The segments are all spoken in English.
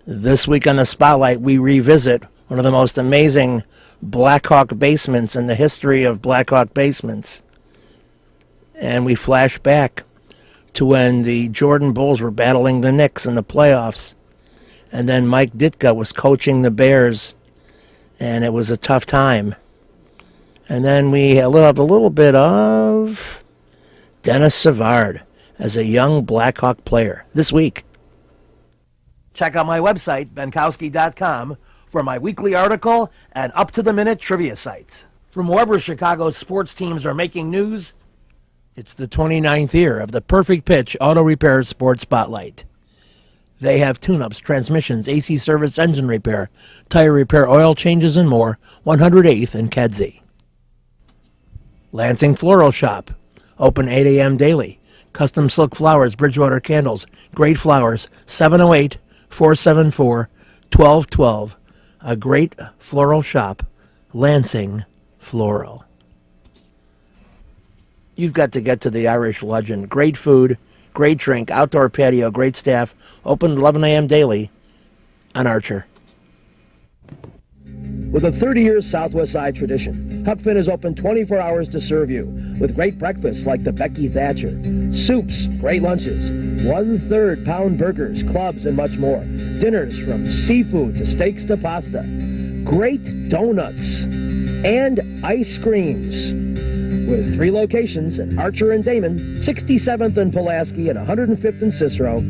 This week on the Spotlight, we revisit one of the most amazing Blackhawk basements in the history of Blackhawk basements. And we flash back to when the Jordan Bulls were battling the Knicks in the playoffs. And then Mike Ditka was coaching the Bears, and it was a tough time. And then we have a little bit of Dennis Savard as a young Blackhawk player this week. Check out my website, benkowski.com, for my weekly article and up-to-the-minute trivia sites. From wherever Chicago's sports teams are making news, it's the 29th year of the Perfect Pitch Auto Repair Sports Spotlight. They have tune-ups, transmissions, AC service, engine repair, tire repair, oil changes, and more. 108th and Kedzie. Lansing Floral Shop, open 8 a.m. daily. Custom silk flowers, Bridgewater candles, great flowers, 708-474-1212. A great floral shop, Lansing Floral. You've got to get to the Irish Legend. Great food, great drink, outdoor patio, great staff. Open 11 a.m. daily on Archer. With a 30-year Southwest Side tradition, Huck Finn is open 24 hours to serve you with great breakfasts like the Becky Thatcher, soups, great lunches, 1/3 pound burgers, clubs, and much more. Dinners from seafood to steaks to pasta, great donuts, and ice creams. With 3 locations at Archer and Damon, 67th and Pulaski and 105th and Cicero.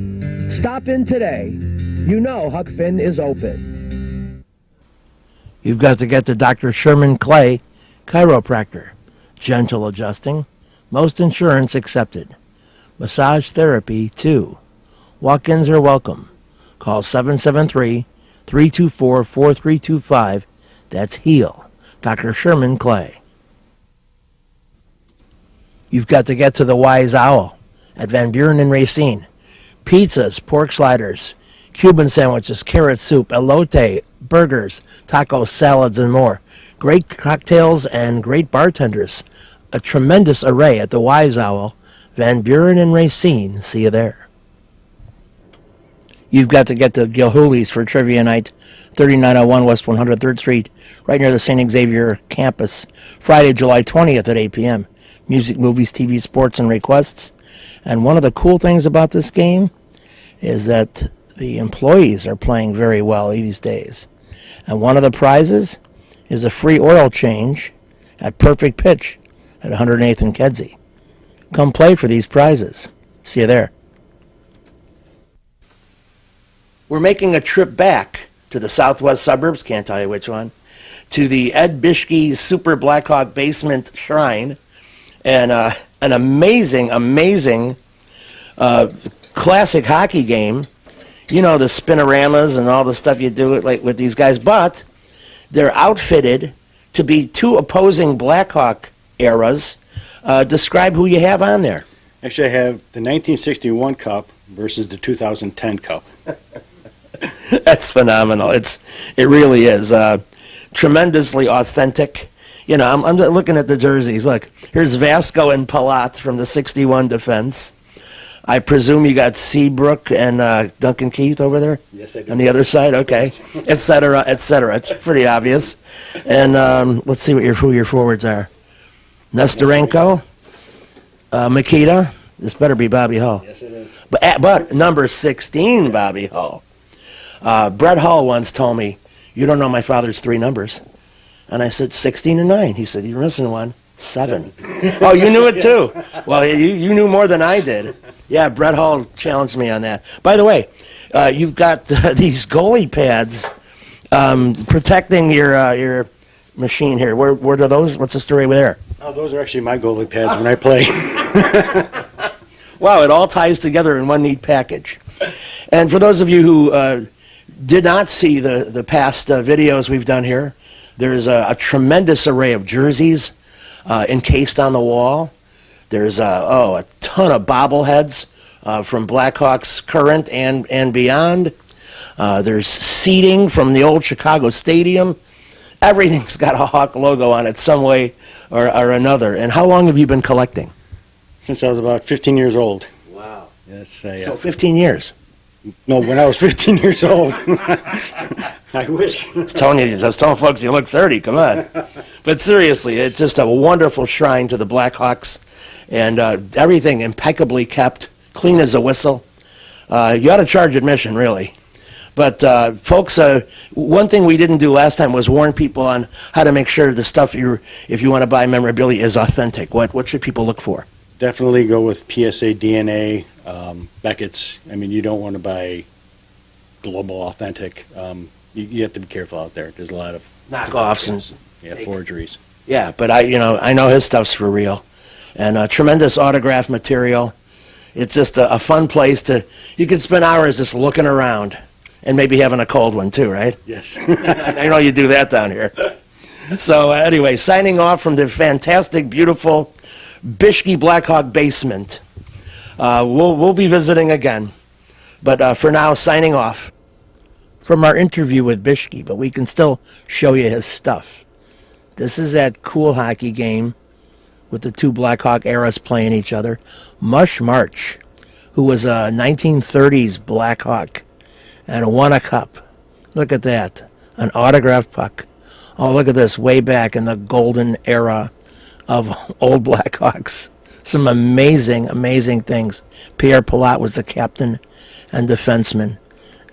Stop in today. You know Huck Finn is open. You've got to get to Dr. Sherman Clay, chiropractor. Gentle adjusting. Most insurance accepted. Massage therapy, too. Walk-ins are welcome. Call 773-324-4325. That's HEAL. Dr. Sherman Clay. You've got to get to the Wise Owl at Van Buren and Racine. Pizzas, pork sliders, Cuban sandwiches, carrot soup, elote, burgers, tacos, salads, and more. Great cocktails and great bartenders. A tremendous array at the Wise Owl, Van Buren and Racine. See you there. You've got to get to Gilhooly's for Trivia Night, 3901 West 103rd Street, right near the St. Xavier campus, Friday, July 20th at 8 p.m. Music, movies, TV, sports, and requests. And one of the cool things about this game is that the employees are playing very well these days. And one of the prizes is a free oil change at Perfect Pitch at 108th and Kedzie. Come play for these prizes. See you there. We're making a trip back to the southwest suburbs, can't tell you which one, to the Ed Bishke Super Blackhawk Basement Shrine, and an amazing classic hockey game. You know, the spinoramas and all the stuff you do with these guys, but they're outfitted to be 2 opposing Blackhawk eras. Describe who you have on there. Actually, I have the 1961 Cup versus the 2010 Cup. That's phenomenal. It really is tremendously authentic. You know, I'm looking at the jerseys. Look, here's Vasco and Palat from the 61 defense. I presume you got Seabrook and Duncan Keith over there? Yes, I do. On the other side? Okay. Et cetera, et cetera. It's pretty obvious. And let's see who your forwards are. Nestorenko, Makita. This better be Bobby Hull. Yes, it is. But number 16, Bobby Hull. Brett Hull once told me, "You don't know my father's 3 numbers." And I said, 16 and 9. He said, "You're missing one. 7. Oh, you knew it too. Yes. Well, you knew more than I did. Yeah, Brett Hull challenged me on that. By the way, you've got these goalie pads protecting your machine here. Where are those? What's the story there? Oh, those are actually my goalie pads when I play. Wow, it all ties together in one neat package. And for those of you who did not see the past videos we've done here, there's a tremendous array of jerseys encased on the wall. There's a ton of bobbleheads from Blackhawks current and beyond. There's seating from the old Chicago Stadium. Everything's got a Hawk logo on it some way or another. And how long have you been collecting? Since I was about 15 years old. Wow. Yes. So 15 years. No, when I was 15 years old. I wish. I was telling folks you look 30, come on. But seriously, it's just a wonderful shrine to the Blackhawks, and everything impeccably kept, clean as a whistle. You ought to charge admission, really. But folks, one thing we didn't do last time was warn people on how to make sure the stuff if you want to buy memorabilia is authentic. What should people look for? Definitely go with PSA DNA, Beckett's. I mean, you don't want to buy global authentic. You have to be careful out there. There's a lot of Knockoffs and forgeries. Yeah, but I know his stuff's for real, and tremendous autograph material. It's just a fun place you could spend hours just looking around, and maybe having a cold one too, right? Yes. I know you do that down here. So anyway, signing off from the fantastic, beautiful Bishke Blackhawk basement. We'll be visiting again, but for now, signing off from our interview with Bishke, but we can still show you his stuff. This is that cool hockey game with the two Blackhawk eras playing each other. Mush March, who was a 1930s Blackhawk and won a cup. Look at that, an autographed puck. Oh, look at this, way back in the golden era of old Blackhawks. Some amazing, amazing things. Pierre Palat was the captain and defenseman.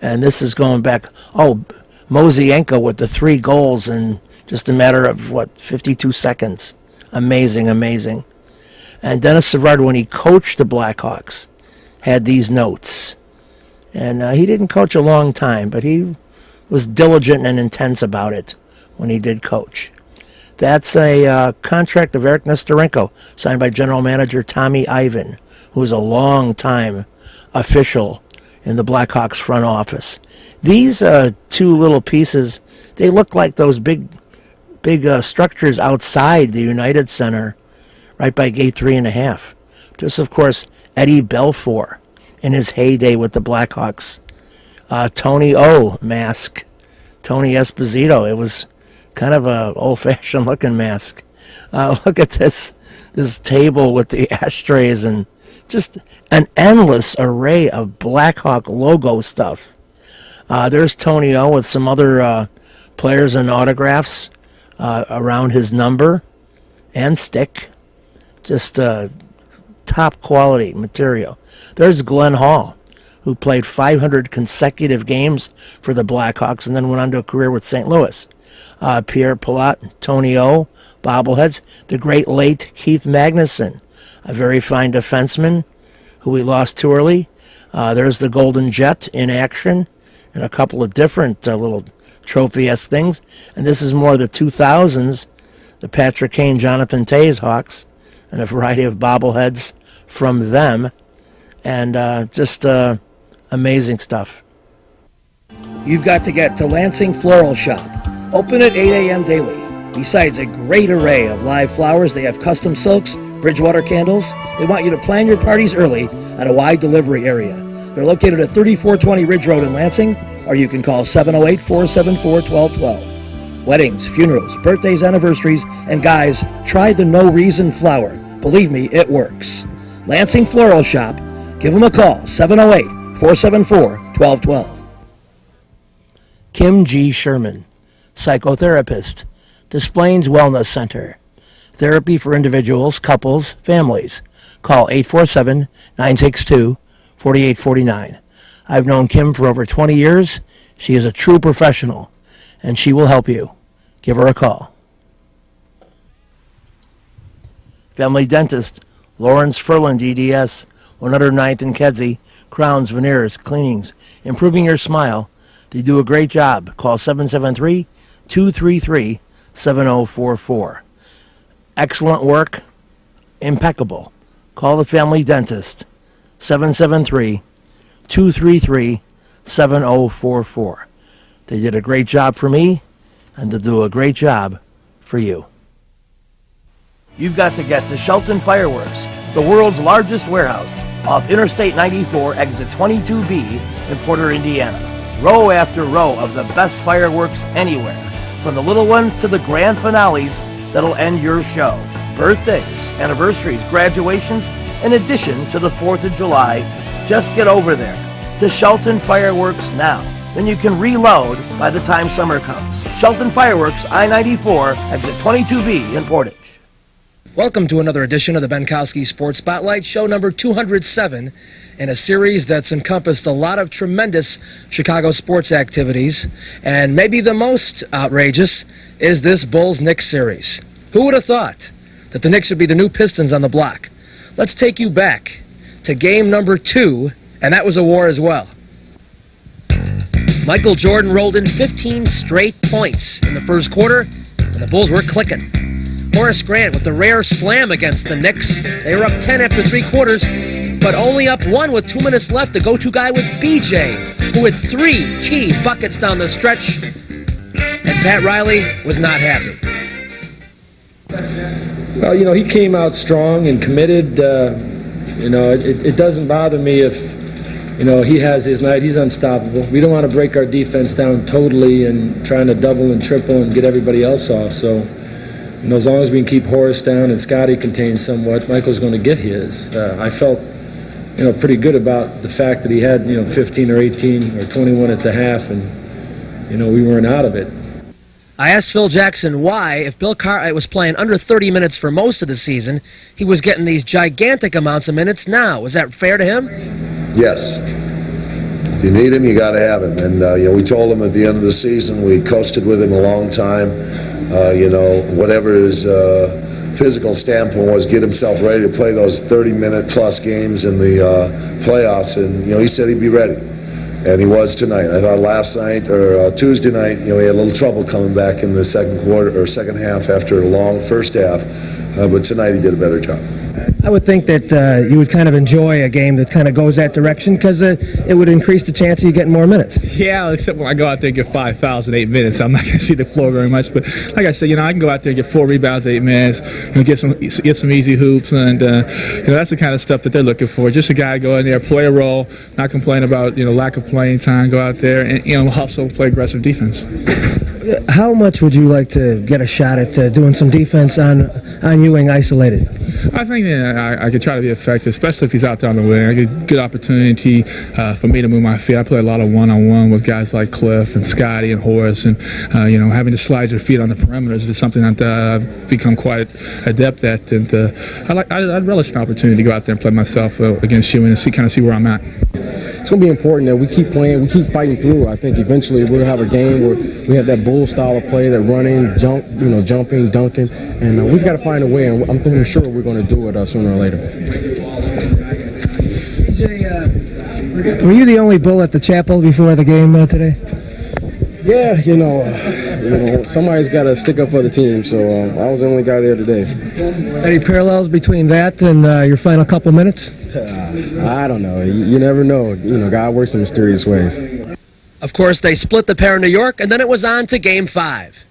And this is going back, Mosienko with the 3 goals in just a matter of, 52 seconds. Amazing, amazing. And Dennis Savard, when he coached the Blackhawks, had these notes. And he didn't coach a long time, but he was diligent and intense about it when he did coach. That's a contract of Eric Nestorenko, signed by General Manager Tommy Ivan, who was a long-time official in the Blackhawks front office. These 2 little pieces, they look like those big structures outside the United Center, right by Gate 3.5. This, of course, Eddie Belfour in his heyday with the Blackhawks. Tony O mask, Tony Esposito. It was kind of a old-fashioned looking mask. Look at this table with the ashtrays and just an endless array of Blackhawk logo stuff. There's Tony O with some other players and autographs around his number and stick. Just top quality material. There's Glenn Hall, who played 500 consecutive games for the Blackhawks and then went on to a career with St. Louis. Pierre Palat, Tony O, bobbleheads. The great late Keith Magnuson, a very fine defenseman who we lost too early. There's the Golden Jet in action and a couple of different little trophy-esque things. And this is more the 2000s, the Patrick Kane, Jonathan Toews Hawks, and a variety of bobbleheads from them. And just amazing stuff. You've got to get to Lansing Floral Shop. Open at 8 a.m. daily. Besides a great array of live flowers, they have custom silks, Bridgewater candles. They want you to plan your parties early at a wide delivery area. They're located at 3420 Ridge Road in Lansing, or you can call 708-474-1212. Weddings, funerals, birthdays, anniversaries, and guys, try the No Reason flower. Believe me, it works. Lansing Floral Shop. Give them a call, 708-474-1212. Kim G. Sherman, psychotherapist, Des Plaines Wellness Center. Therapy for individuals, couples, families. Call 847-962-4849. I've known Kim for over 20 years. She is a true professional, and she will help you. Give her a call. Family Dentist, Lawrence Furland, EDS, 109th and Kedzie, crowns, veneers, cleanings, improving your smile. They do a great job. Call 773-233-7044. Excellent work, impeccable. Call the Family Dentist, 773-233-7044. They did a great job for me, and they'll do a great job for you. You've got to get to Shelton Fireworks, the world's largest warehouse, off Interstate 94, exit 22B in Porter, Indiana. Row after row of the best fireworks anywhere, from the little ones to the grand finales that'll end your show. Birthdays, anniversaries, graduations, in addition to the 4th of July. Just get over there. to Shelton Fireworks now. Then you can reload by the time summer comes. Shelton Fireworks, I-94, exit 22B in Portage. Welcome to another edition of the Benkowski Sports Spotlight, show number 207, in a series that's encompassed a lot of tremendous Chicago sports activities, and maybe the most outrageous is this Bulls-Knicks series. Who would have thought that the Knicks would be the new Pistons on the block? Let's take you back to game number 2, and that was a war as well. Michael Jordan rolled in 15 straight points in the first quarter, and the Bulls were clicking. Horace Grant with the rare slam against the Knicks. They were up 10 after 3 quarters, but only up 1 with 2 minutes left. The go-to guy was BJ, who had 3 key buckets down the stretch, and Pat Riley was not happy. Well, he came out strong and committed. It doesn't bother me if, he has his night. He's unstoppable. We don't want to break our defense down totally and trying to double and triple and get everybody else off. So, as long as we can keep Horace down and Scotty contained somewhat, Michael's going to get his. I felt, pretty good about the fact that he had, 15 or 18 or 21 at the half, and, we weren't out of it. I asked Phil Jackson why, if Bill Cartwright was playing under 30 minutes for most of the season, he was getting these gigantic amounts of minutes now. Was that fair to him? Yes. If you need him, you got to have him. And, we told him at the end of the season, we coached it with him a long time. Whatever his physical standpoint was, get himself ready to play those 30-minute plus games in the playoffs. And, he said he'd be ready. And he was tonight. I thought last night or Tuesday night, he had a little trouble coming back in the second half after a long first half. But tonight he did a better job. I would think that you would kind of enjoy a game that kind of goes that direction because it would increase the chance of you getting more minutes. Yeah, except when I go out there and get 5 fouls in 8 minutes, I'm not going to see the floor very much. But like I said, I can go out there and get 4 rebounds in 8 minutes, get some easy hoops, and that's the kind of stuff that they're looking for. Just a guy to go in there, play a role, not complain about lack of playing time, go out there and also play aggressive defense. How much would you like to get a shot at doing some defense on Ewing isolated? I think that I could try to be effective, especially if he's out there on the wing. I get a good opportunity for me to move my feet. I play a lot of one-on-one with guys like Cliff and Scotty and Horace, and having to slide your feet on the perimeters is something that I've become quite adept at. And I'd relish an opportunity to go out there and play myself against you and see where I'm at. It's going to be important that we keep playing, we keep fighting through. I think eventually we'll have a game where we have that bull style of play, that running, jumping, dunking, and we've got to find a way, and I'm pretty sure we're going to do it sooner or later. Were you the only Bull at the chapel before the game today? Yeah, somebody's got to stick up for the team, so I was the only guy there today. Any parallels between that and your final couple minutes? I don't know. You never know. God works in mysterious ways. Of course, they split the pair in New York, and then it was on to Game 5.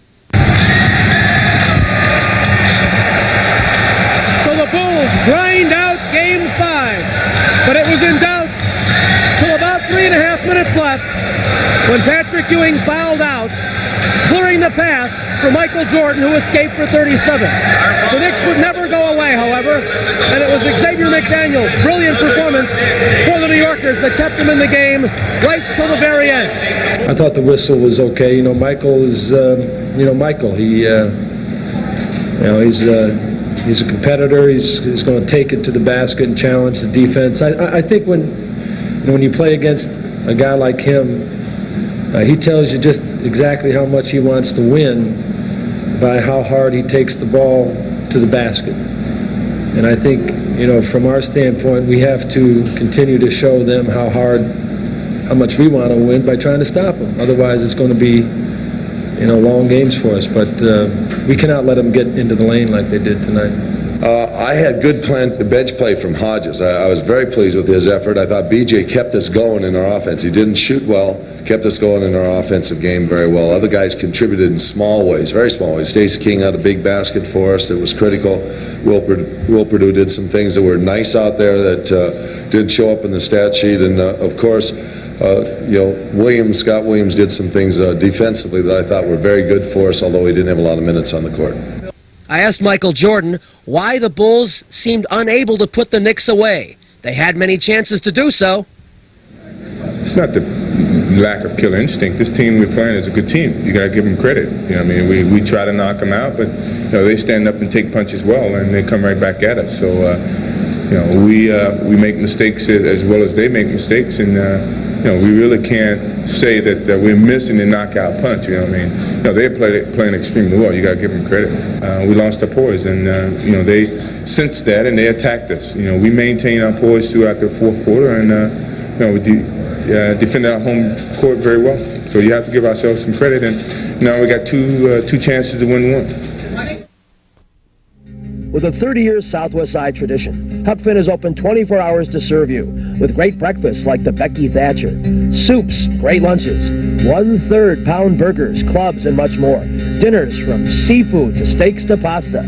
So the Bulls grind out Game 5, but it was in doubt till about 3.5 minutes left when Patrick Ewing fouled out, clearing the path for Michael Jordan, who escaped for 37. The Knicks would never go away, however, and it was Xavier McDaniel's brilliant performance for the New Yorkers that kept them in the game right till the very end. I thought the whistle was okay. Michael is, Michael. He's a competitor. He's going to take it to the basket and challenge the defense. I think when you play against a guy like him, he tells you just exactly how much he wants to win by how hard he takes the ball to the basket. And I think, from our standpoint, we have to continue to show them how much we want to win by trying to stop them. Otherwise, it's going to be, long games for us. But we cannot let them get into the lane like they did tonight. I had good bench play from Hodges. I was very pleased with his effort. I thought BJ kept us going in our offense. He didn't shoot well, kept us going in our offensive game very well. Other guys contributed in small ways, very small ways. Stacey King had a big basket for us that was critical. Will Perdue did some things that were nice out there that did show up in the stat sheet. And, of course, Scott Williams did some things defensively that I thought were very good for us, although he didn't have a lot of minutes on the court. I asked Michael Jordan why the Bulls seemed unable to put the Knicks away. They had many chances to do so. it's not the lack of killer instinct. This team we're playing is a good team. You got to give them credit. You know, I mean, we try to knock them out, but you know, they stand up and take punches well, and they come right back at us. So you know, we make mistakes as well as they make mistakes, and you know, we really can't say that we're missing the knockout punch. You know what I mean? You know, they're playing extremely well. You got to give them credit. We lost our poise, and you know, they sensed that and they attacked us. You know, we maintained our poise throughout the fourth quarter, and you know, we defended our home court very well. So you have to give ourselves some credit, and now we got two chances to win one. With a 30-year Southwest Side tradition, Huck Finn is open 24 hours to serve you with great breakfasts like the Becky Thatcher, soups, great lunches, 1/3 pound burgers, clubs, and much more. Dinners from seafood to steaks to pasta,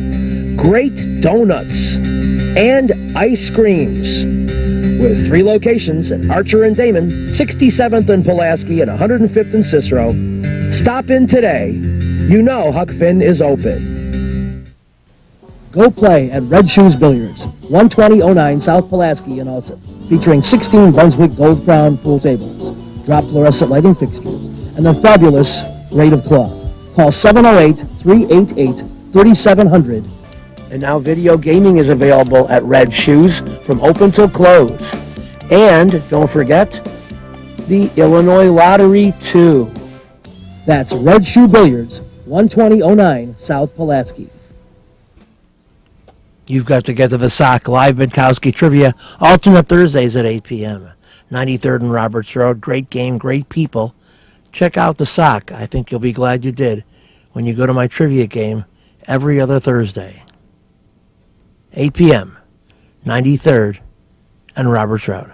great donuts, and ice creams. With 3 locations at Archer and Damon, 67th and Pulaski, and 105th and Cicero. Stop in today. You know Huck Finn is open. Go play at Red Shoes Billiards, 12009 South Pulaski in Alsip, featuring 16 Brunswick Gold Crown pool tables, drop fluorescent lighting fixtures, and a fabulous rate of cloth. Call 708-388-3700. And now video gaming is available at Red Shoes from open till close. And don't forget, the Illinois Lottery too. That's Red Shoe Billiards, 12009 South Pulaski. You've got to get to the Sock Live Minkowski Trivia, alternate Thursdays at 8 p.m. 93rd and Roberts Road. Great game, great people. Check out the Sock. I think you'll be glad you did when you go to my trivia game every other Thursday. 8 p.m., 93rd and Roberts Road.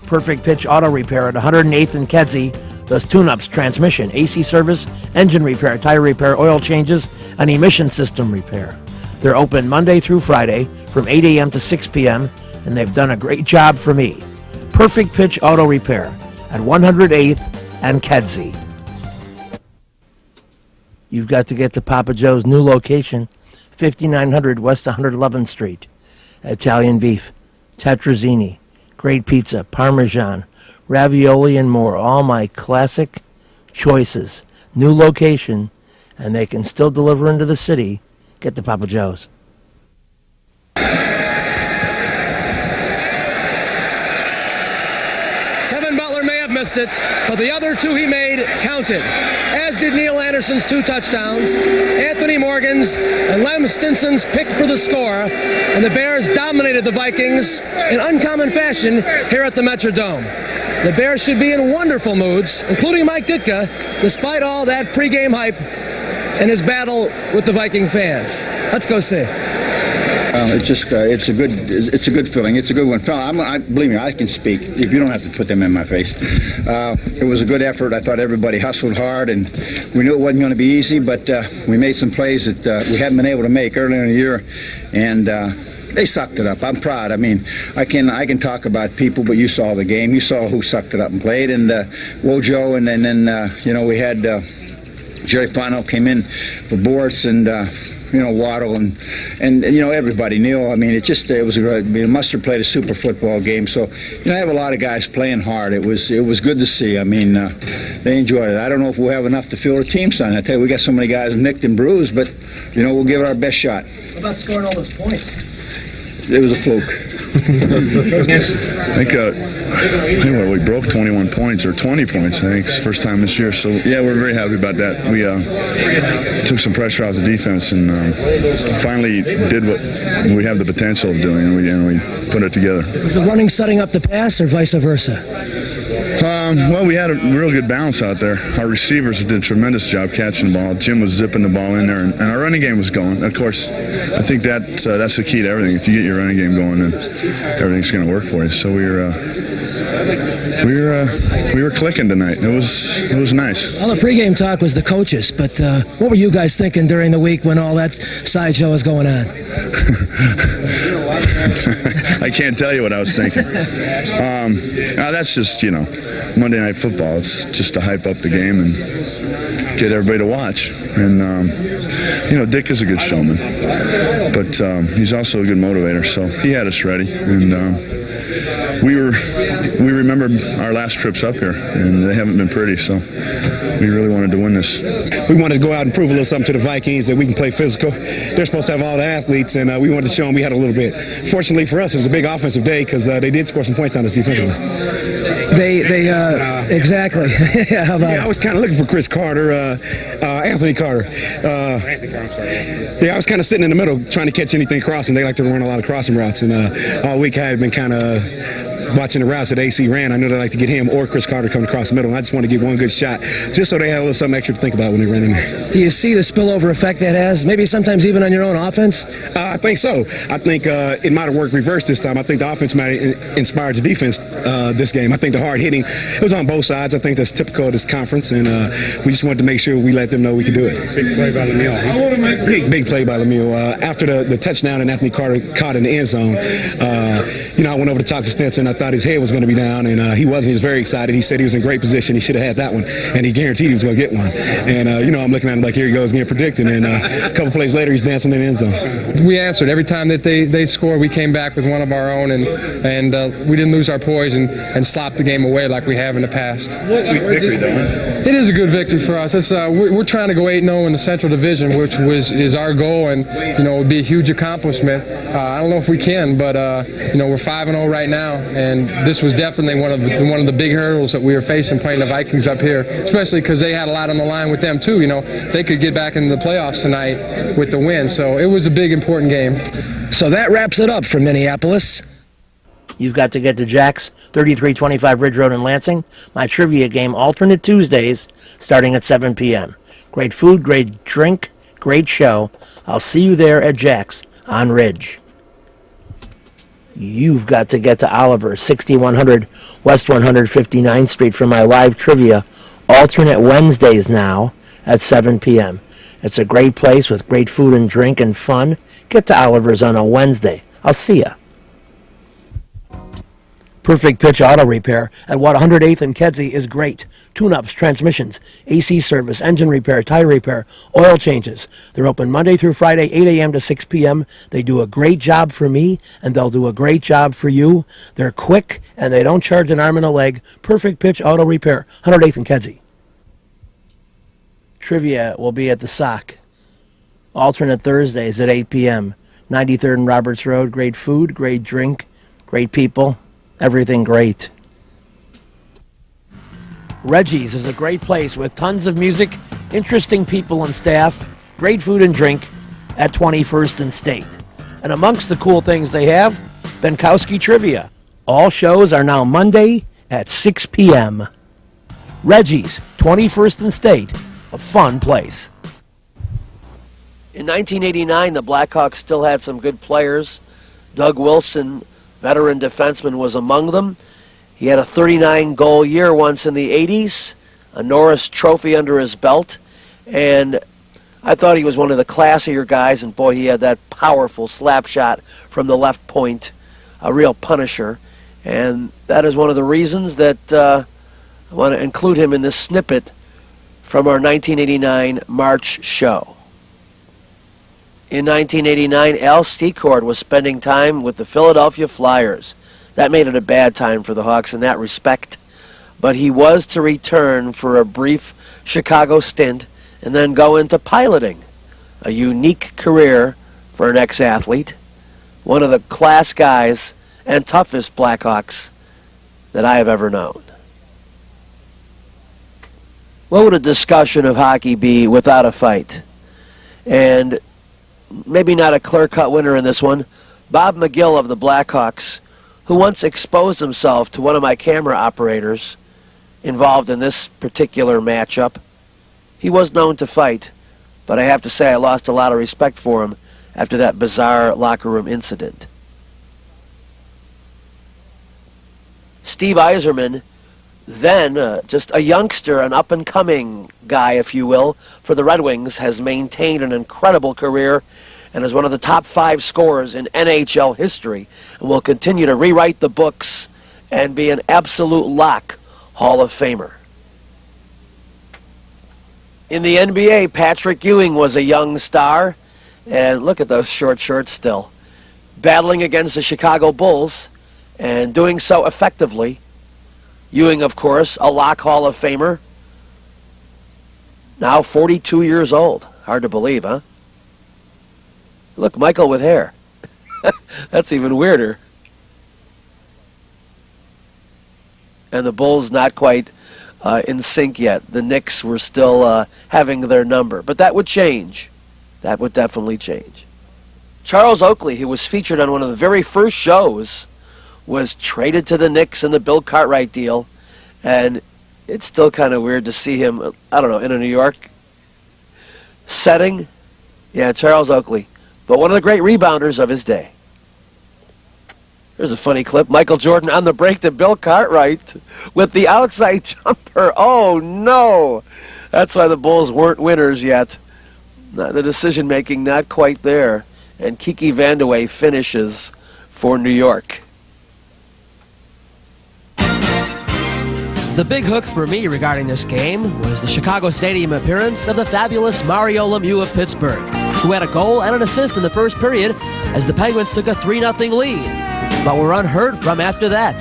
Perfect Pitch Auto Repair at 108th and Kedzie does tune-ups, transmission, AC service, engine repair, tire repair, oil changes, and emission system repair. They're open Monday through Friday from 8 a.m. to 6 p.m., and they've done a great job for me. Perfect Pitch Auto Repair at 108th and Kedzie. You've got to get to Papa Joe's new location, 5900 West 111th Street. Italian beef, tetrazzini, great pizza, parmesan, ravioli, and more. All my classic choices. New location, and they can still deliver into the city. Get to Papa Joe's. Kevin Butler may have missed it, but the other 2 he made counted, as did Neil Anderson's 2 touchdowns, Anthony Morgan's, and Lem Stinson's pick for the score, and the Bears dominated the Vikings in uncommon fashion here at the Metrodome. The Bears should be in wonderful moods, including Mike Ditka, despite all that pregame hype and his battle with the Viking fans. Let's go see. It's just it's a good feeling. It's a good one. Believe me, I can speak. If you don't have to put them in my face. It was a good effort. I thought everybody hustled hard, and we knew it wasn't going to be easy, but we made some plays that we hadn't been able to make earlier in the year, and they sucked it up. I'm proud. I mean, I can talk about people, but you saw the game. You saw who sucked it up and played, and Wojo, and then you know, we had Jerry Fano came in for Boris, and you know, Waddle, and you know, everybody. Neil. I mean, it was Mustard played a super football game. So you know, I have a lot of guys playing hard. It was good to see. I mean, they enjoyed it. I don't know if we'll have enough to fill a team sign. I tell you, we got so many guys nicked and bruised, but you know, we'll give it our best shot. What about scoring all those points? It was a fluke. I think we broke 21 points or 20 points. I think it's the first time this year. So yeah, we're very happy about that. We took some pressure off the defense and finally did what we have the potential of doing, and we put it together. Was the running setting up the pass or vice versa? Well, we had a real good balance out there. Our receivers did a tremendous job catching the ball. Jim was zipping the ball in there, and our running game was going. Of course, I think that's the key to everything. If you get your running game going, then everything's going to work for you. So we were clicking tonight. It was nice. All the pregame talk was the coaches, but what were you guys thinking during the week when all that sideshow was going on? I can't tell you what I was thinking. That's just, you know, Monday Night Football. It's just to hype up the game and get everybody to watch. And, you know, Dick is a good showman, but he's also a good motivator. So he had us ready, and we remembered our last trips up here, and they haven't been pretty, so we really wanted to win this. We wanted to go out and prove a little something to the Vikings that we can play physical. They're supposed to have all the athletes, and we wanted to show them we had a little bit. Fortunately for us, it was a big offensive day because they did score some points on us defensively. Exactly. I was kind of looking for Chris Carter, Anthony Carter. I was kind of sitting in the middle trying to catch anything crossing. They like to run a lot of crossing routes, and all week I had been kind of watching the routes that AC ran. I knew they'd like to get him or Chris Carter coming across the middle, and I just wanted to get one good shot just so they had a little something extra to think about when they ran in there. Do you see the spillover effect that has, maybe sometimes even on your own offense? I think so. I think it might have worked reverse this time. I think the offense might have inspired the defense this game. I think the hard hitting, it was on both sides. I think that's typical of this conference, and we just wanted to make sure we let them know we could do it. Big play by Lemieux. Huh? Big play by Lemieux. After the touchdown and Anthony Carter caught in the end zone, I went over to talk to Stinson. I thought his head was going to be down, and he wasn't. He was very excited. He said he was in great position. He should have had that one, and he guaranteed he was going to get one. And, I'm looking at him like, here he goes, getting predicted. And a couple plays later, he's dancing in the end zone. We answered. Every time that they scored, we came back with one of our own, and we didn't lose our poise and slopped the game away like we have in the past. Sweet victory, though. It is a good victory for us. It's, we're trying to go 8-0 in the Central Division, which is our goal, and, it would be a huge accomplishment. I don't know if we can, but, we're 5-0 right now, and this was definitely one of the big hurdles that we were facing playing the Vikings up here, especially because they had a lot on the line with them too. They could get back into the playoffs tonight with the win, so it was a big, important game. So that wraps it up from Minneapolis. You've got to get to Jack's, 3325 Ridge Road in Lansing. My trivia game, alternate Tuesdays, starting at 7 p.m. Great food, great drink, great show. I'll see you there at Jack's on Ridge. You've got to get to Oliver, 6100 West 159th Street for my live trivia, alternate Wednesdays now at 7 p.m. It's a great place with great food and drink and fun. Get to Oliver's on a Wednesday. I'll see ya. Perfect Pitch Auto Repair at 108th and Kedzie is great. Tune-ups, transmissions, AC service, engine repair, tire repair, oil changes. They're open Monday through Friday, 8 a.m. to 6 p.m. They do a great job for me, and they'll do a great job for you. They're quick, and they don't charge an arm and a leg. Perfect Pitch Auto Repair, 108th and Kedzie. Trivia will be at the Sock. Alternate Thursdays at 8 p.m. 93rd and Roberts Road. Great food, great drink, great people. Everything great. Reggie's is a great place with tons of music, interesting people and staff, great food and drink at 21st and State. And amongst the cool things they have, Benkowski Trivia. All shows are now Monday at 6 p.m. Reggie's, 21st and State, a fun place. In 1989, the Blackhawks still had some good players. Doug Wilson, veteran defenseman, was among them. He had a 39-goal year once in the 80s, a Norris Trophy under his belt, and I thought he was one of the classier guys, and boy, he had that powerful slap shot from the left point, a real punisher, and that is one of the reasons that I want to include him in this snippet from our 1989 March show. In 1989, Al Stecord was spending time with the Philadelphia Flyers. That made it a bad time for the Hawks in that respect. But he was to return for a brief Chicago stint and then go into piloting. A unique career for an ex-athlete. One of the class guys and toughest Blackhawks that I have ever known. What would a discussion of hockey be without a fight? And maybe not a clear-cut winner in this one, Bob McGill of the Blackhawks, who once exposed himself to one of my camera operators involved in this particular matchup. He was known to fight, but I have to say I lost a lot of respect for him after that bizarre locker room incident. Steve Yzerman, then just a youngster, an up-and-coming guy, if you will, for the Red Wings, has maintained an incredible career and is one of the top 5 scorers in NHL history and will continue to rewrite the books and be an absolute lock Hall of Famer. In the NBA, Patrick Ewing was a young star, and look at those short shorts still. Battling against the Chicago Bulls, and doing so effectively. Ewing, of course, a Lock Hall of Famer, now 42 years old. Hard to believe, huh? Look, Michael with hair. That's even weirder. And the Bulls not quite in sync yet. The Knicks were still having their number. But that would change. That would definitely change. Charles Oakley, who was featured on one of the very first shows, was traded to the Knicks in the Bill Cartwright deal. And it's still kind of weird to see him, I don't know, in a New York setting. Yeah, Charles Oakley. But one of the great rebounders of his day. There's a funny clip. Michael Jordan on the break to Bill Cartwright with the outside jumper. Oh, no. That's why the Bulls weren't winners yet. The decision-making not quite there. And Kiki Vandeweghe finishes for New York. The big hook for me regarding this game was the Chicago Stadium appearance of the fabulous Mario Lemieux of Pittsburgh, who had a goal and an assist in the first period as the Penguins took a 3-0 lead, but were unheard from after that.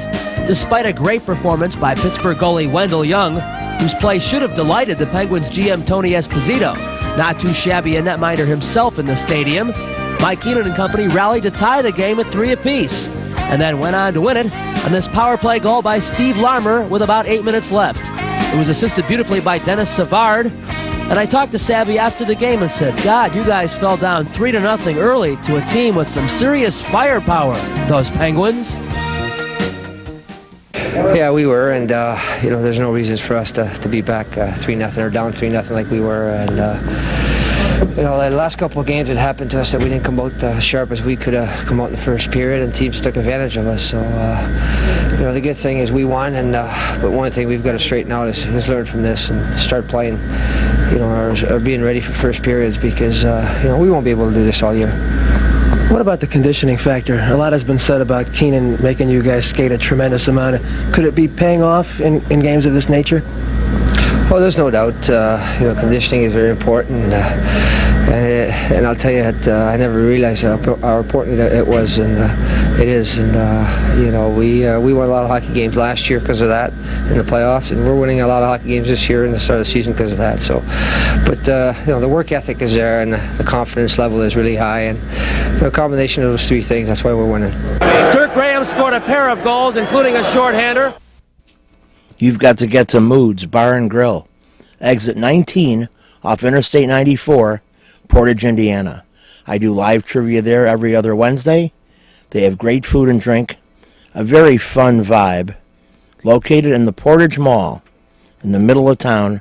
Despite a great performance by Pittsburgh goalie Wendell Young, whose play should have delighted the Penguins' GM Tony Esposito, not too shabby a netminder himself in the stadium, Mike Keenan and company rallied to tie the game at 3 apiece, and then went on to win it on this power play goal by Steve Larmer with about 8 minutes left. It was assisted beautifully by Dennis Savard, and I talked to Savvy after the game and said, God, you guys fell down 3-0 early to a team with some serious firepower, those Penguins. Yeah, we were, and there's no reasons for us to be back 3-0 or down 3-0 like we were, and the last couple of games it happened to us that we didn't come out as sharp as we could have come out in the first period, and teams took advantage of us. So, the good thing is we won, and but one thing we've got to straighten out is learn from this and start playing, or being ready for first periods, because we won't be able to do this all year. What about the conditioning factor? A lot has been said about Keenan making you guys skate a tremendous amount. Could it be paying off in games of this nature? Oh, there's no doubt. Conditioning is very important, and I'll tell you that I never realized how important it was, and it is. And we won a lot of hockey games last year because of that in the playoffs, and we're winning a lot of hockey games this year in the start of the season because of that. So, but the work ethic is there, and the confidence level is really high, and a combination of those three things. That's why we're winning. Dirk Graham scored a pair of goals, including a shorthander. You've got to get to Moods Bar and Grill, exit 19 off Interstate 94, Portage, Indiana. I do live trivia there every other Wednesday. They have great food and drink, a very fun vibe. Located in the Portage Mall, in the middle of town.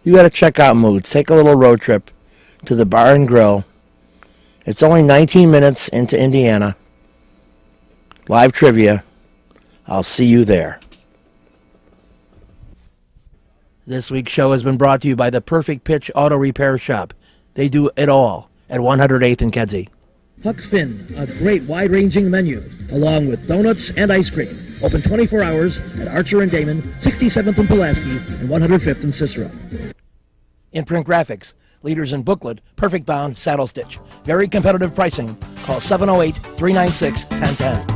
You got to check out Moods. Take a little road trip to the Bar and Grill. It's only 19 minutes into Indiana. Live trivia. I'll see you there. This week's show has been brought to you by the Perfect Pitch Auto Repair Shop. They do it all at 108th and Kedzie. Huck Finn, a great wide-ranging menu, along with donuts and ice cream. Open 24 hours at Archer and Damon, 67th and Pulaski, and 105th and Cicero. Imprint Graphics, leaders in booklet, perfect bound, saddle stitch. Very competitive pricing. Call 708-396-1010.